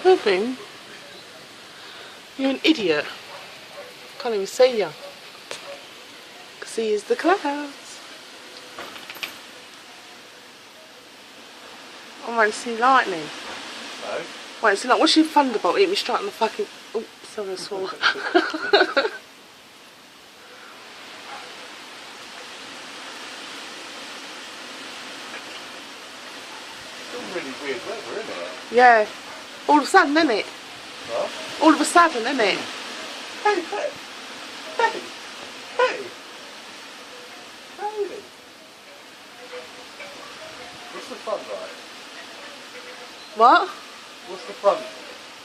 Pooping? You're an idiot. Can't even see you. See is the clouds. I won't see lightning. No? Wait, see like what's your thunderbolt? Hit me straight on the fucking. Oh, sorry, I swore. Really weird weather, isn't it? Yeah. All of a sudden, isn't it? What? All of a sudden, isn't it? Hey, hey, hey, hey, hey. What's the front like? What? What's the front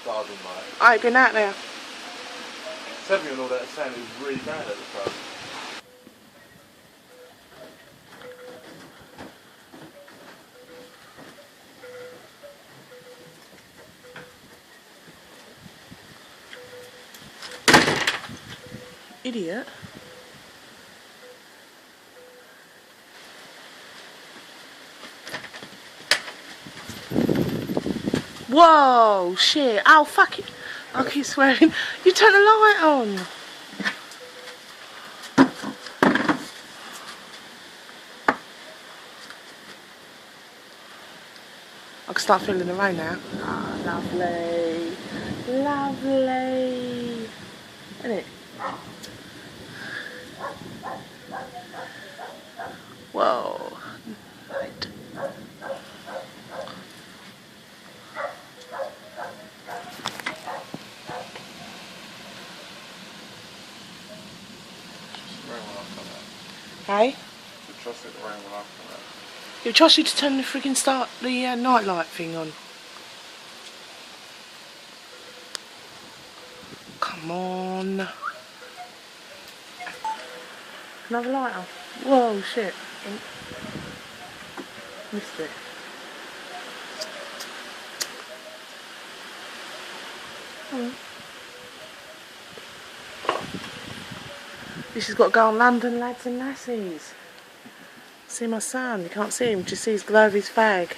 garden like? I ain't been out there. Seven and all that sounded really bad at the front. Idiot. Whoa, shit. Oh, fuck it. I keep swearing. You turn the light on. I can start feeling the rain now. Ah, lovely. Lovely. Isn't it? Whoa. Right. Hey? Trust it, the rain will after that. You trust you to turn the freaking night light thing on. Come on. Another lighter. Whoa, shit. Missed it. This has got to go on London Lads and Lassies. See my son, you can't see him, just see his glow of his fag.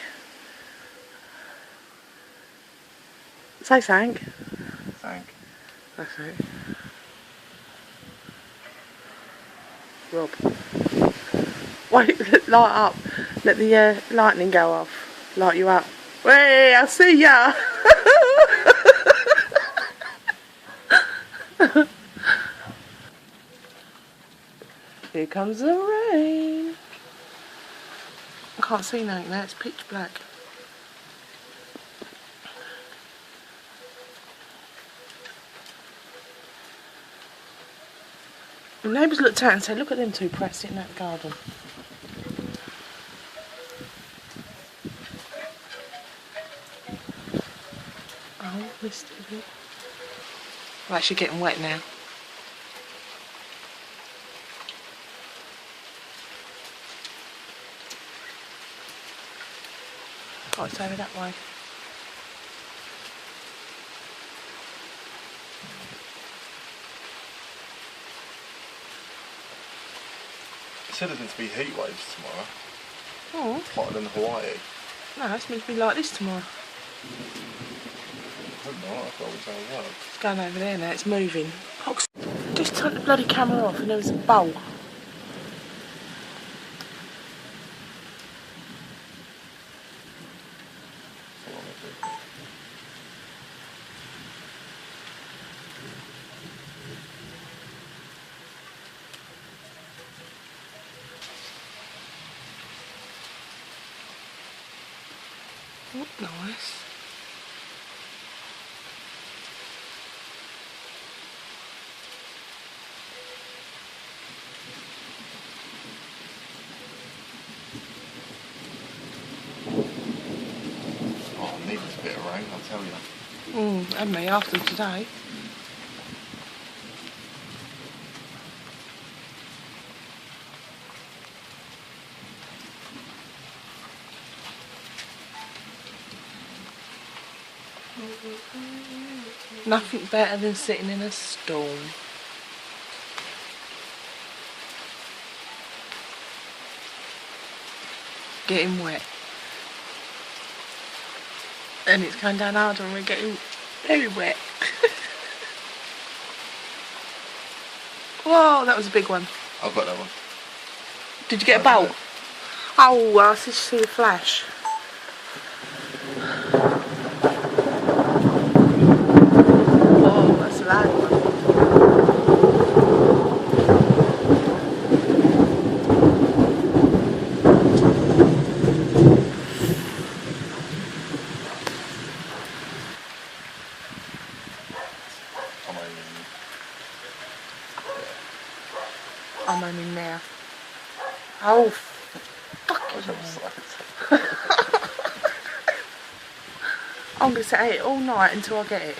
Say thank. Thank. That's it. Rob. Wait, light up. Let the lightning go off. Light you up. Hey, I see ya! Here comes the rain. I can't see nothing now, it's pitch black. The neighbours looked out and said, look at them two pressed in that garden. Oh, missed it a bit. Well, actually getting wet now. Oh, it's over that way. It said there's meant to be heat waves tomorrow. Oh. Hotter than Hawaii. No, it's meant to be like this tomorrow. I hope not, I thought it was going to work. It's going over there now, it's moving. Just turned the bloody camera off and there was a bowl. Oh, nice. Oh, I need this bit of rain, I'll tell you. And me after today. Nothing better than sitting in a storm. Getting wet. And it's going down harder and we're getting Very wet. Whoa, that was a big one. I've got that one. Did you get a bolt? Oh, I just see the flash. Whoa, that's a loud one. I'm aiming now. Oh, fucking hell. I'm going to sit at it all night until I get it.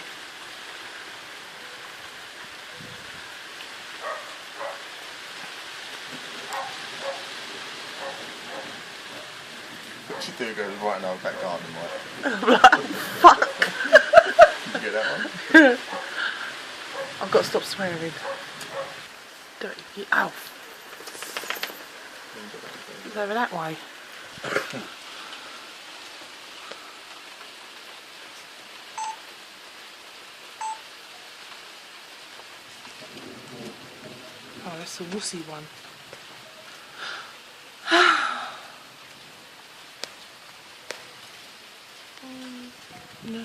What you do goes right now back garden, right? Fuck. Did you get that one? I've got to stop swearing. Don't you? Ow. It's over that way. Oh, that's a wussy one. No.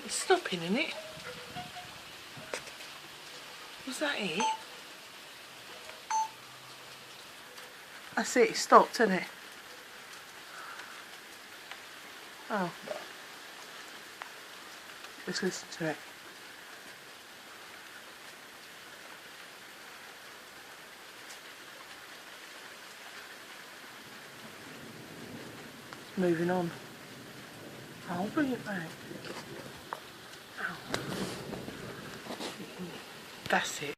It's stopping, isn't it? Was that it? That's it, it stopped, isn't it? Oh. Let's listen to it. Moving on. I'll bring it back. Ow. That's it.